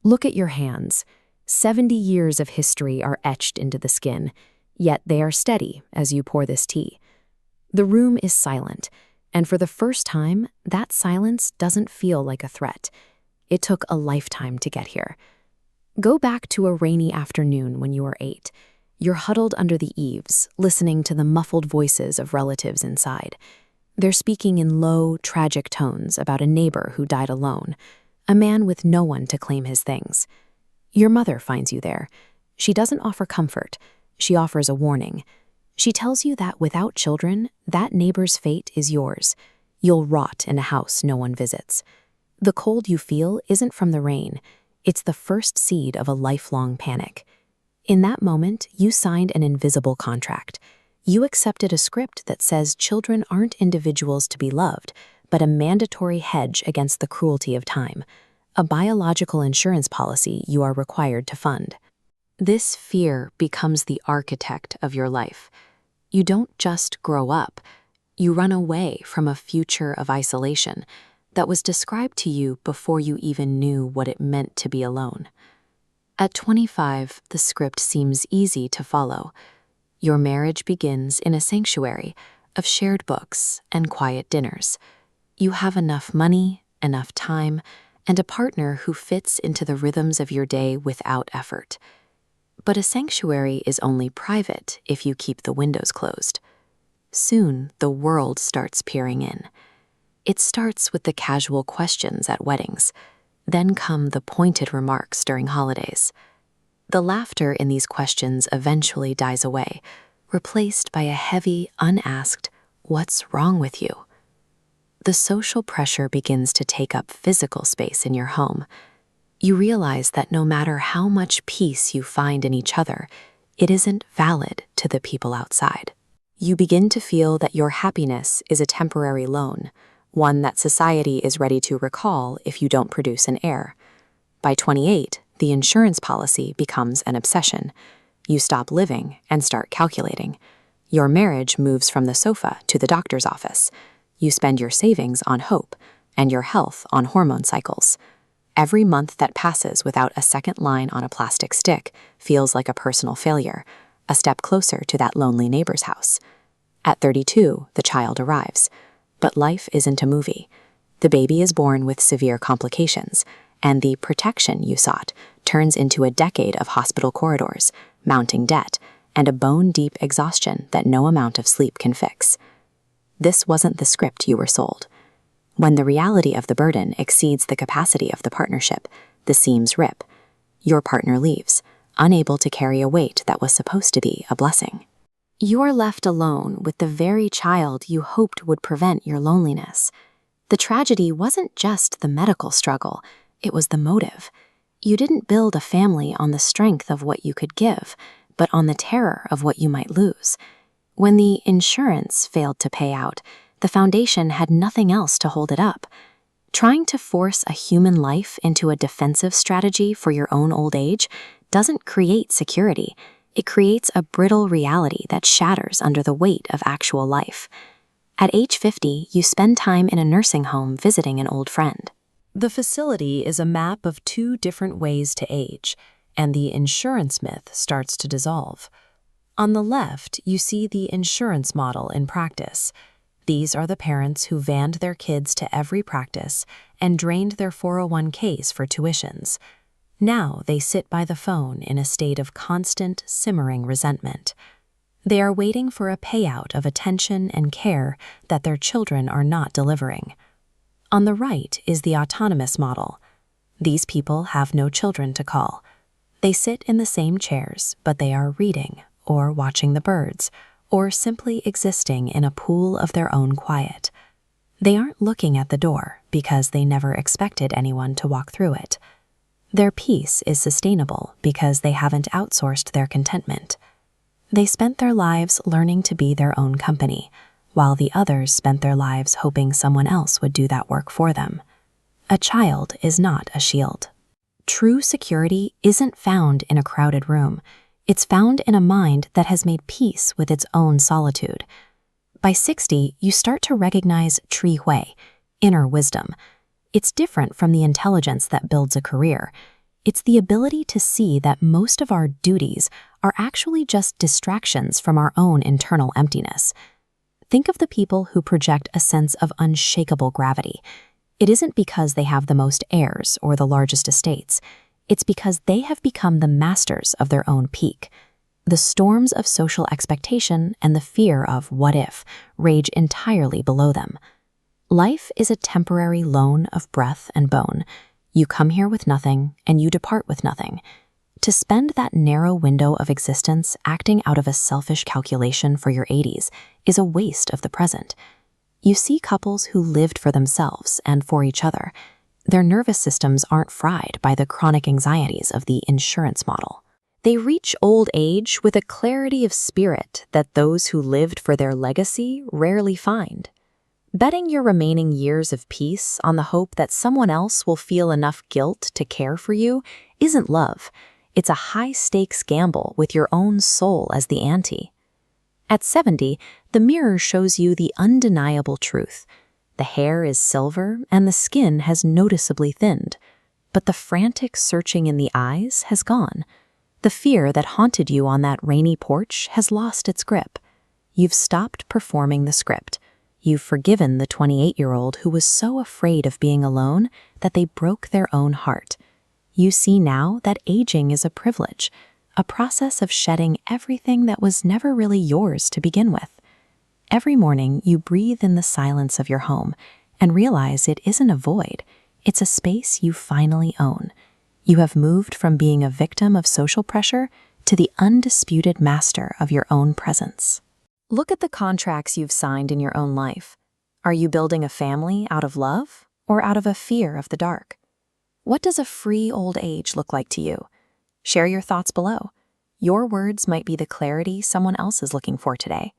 Look at your hands. 70 years of history are etched into the skin, yet they are steady as you pour this tea. The room is silent, and for the first time, that silence doesn't feel like a threat. It took a lifetime to get here. Go back to a rainy afternoon when you were 8. You're huddled under the eaves, listening to the muffled voices of relatives inside. They're speaking in low, tragic tones about a neighbor who died alone, a man with no one to claim his things. Your mother finds you there. She doesn't offer comfort. She offers a warning. She tells you that without children, that neighbor's fate is yours. You'll rot in a house no one visits. The cold you feel isn't from the rain. It's the first seed of a lifelong panic. In that moment, you signed an invisible contract. You accepted a script that says children aren't individuals to be loved, but a mandatory hedge against the cruelty of time, a biological insurance policy you are required to fund. This fear becomes the architect of your life. You don't just grow up, you run away from a future of isolation that was described to you before you even knew what it meant to be alone. At 25, the script seems easy to follow. Your marriage begins in a sanctuary of shared books and quiet dinners. You have enough money, enough time, and a partner who fits into the rhythms of your day without effort. But a sanctuary is only private if you keep the windows closed. Soon, the world starts peering in. It starts with the casual questions at weddings. Then come the pointed remarks during holidays. The laughter in these questions eventually dies away, replaced by a heavy, unasked, "What's wrong with you?" The social pressure begins to take up physical space in your home. You realize that no matter how much peace you find in each other, it isn't valid to the people outside. You begin to feel that your happiness is a temporary loan, one that society is ready to recall if you don't produce an heir. By 28, the insurance policy becomes an obsession. You stop living and start calculating. Your marriage moves from the sofa to the doctor's office. You spend your savings on hope and your health on hormone cycles. Every month that passes without a second line on a plastic stick feels like a personal failure, a step closer to that lonely neighbor's house. At 32, the child arrives. But life isn't a movie. The baby is born with severe complications, and the protection you sought turns into a decade of hospital corridors, mounting debt, and a bone-deep exhaustion that no amount of sleep can fix. This wasn't the script you were sold. When the reality of the burden exceeds the capacity of the partnership, the seams rip. Your partner leaves, unable to carry a weight that was supposed to be a blessing. You are left alone with the very child you hoped would prevent your loneliness. The tragedy wasn't just the medical struggle, it was the motive. You didn't build a family on the strength of what you could give, but on the terror of what you might lose. When the insurance failed to pay out, the foundation had nothing else to hold it up. Trying to force a human life into a defensive strategy for your own old age doesn't create security. It creates a brittle reality that shatters under the weight of actual life. At age 50, you spend time in a nursing home visiting an old friend. The facility is a map of 2 different ways to age, and the insurance myth starts to dissolve. On the left, you see the insurance model in practice. These are the parents who vanned their kids to every practice and drained their 401ks for tuitions. Now they sit by the phone in a state of constant, simmering resentment. They are waiting for a payout of attention and care that their children are not delivering. On the right is the autonomous model. These people have no children to call. They sit in the same chairs, but they are reading, or watching the birds, or simply existing in a pool of their own quiet. They aren't looking at the door because they never expected anyone to walk through it. Their peace is sustainable because they haven't outsourced their contentment. They spent their lives learning to be their own company, while the others spent their lives hoping someone else would do that work for them. A child is not a shield. True security isn't found in a crowded room. It's found in a mind that has made peace with its own solitude. By 60, you start to recognize Tri Hui, inner wisdom. It's different from the intelligence that builds a career. It's the ability to see that most of our duties are actually just distractions from our own internal emptiness. Think of the people who project a sense of unshakable gravity. It isn't because they have the most heirs or the largest estates. It's because they have become the masters of their own peak. The storms of social expectation and the fear of what if rage entirely below them. Life is a temporary loan of breath and bone. You come here with nothing, and you depart with nothing. To spend that narrow window of existence acting out of a selfish calculation for your 80s is a waste of the present. You see couples who lived for themselves and for each other. Their nervous systems aren't fried by the chronic anxieties of the insurance model. They reach old age with a clarity of spirit that those who lived for their legacy rarely find. Betting your remaining years of peace on the hope that someone else will feel enough guilt to care for you isn't love. It's a high-stakes gamble with your own soul as the ante. At 70, the mirror shows you the undeniable truth. The hair is silver and the skin has noticeably thinned, but the frantic searching in the eyes has gone. The fear that haunted you on that rainy porch has lost its grip. You've stopped performing the script. You've forgiven the 28-year-old who was so afraid of being alone that they broke their own heart. You see now that aging is a privilege, a process of shedding everything that was never really yours to begin with. Every morning you breathe in the silence of your home and realize it isn't a void, it's a space you finally own. You have moved from being a victim of social pressure to the undisputed master of your own presence. Look at the contracts you've signed in your own life. Are you building a family out of love or out of a fear of the dark? What does a free old age look like to you? Share your thoughts below. Your words might be the clarity someone else is looking for today.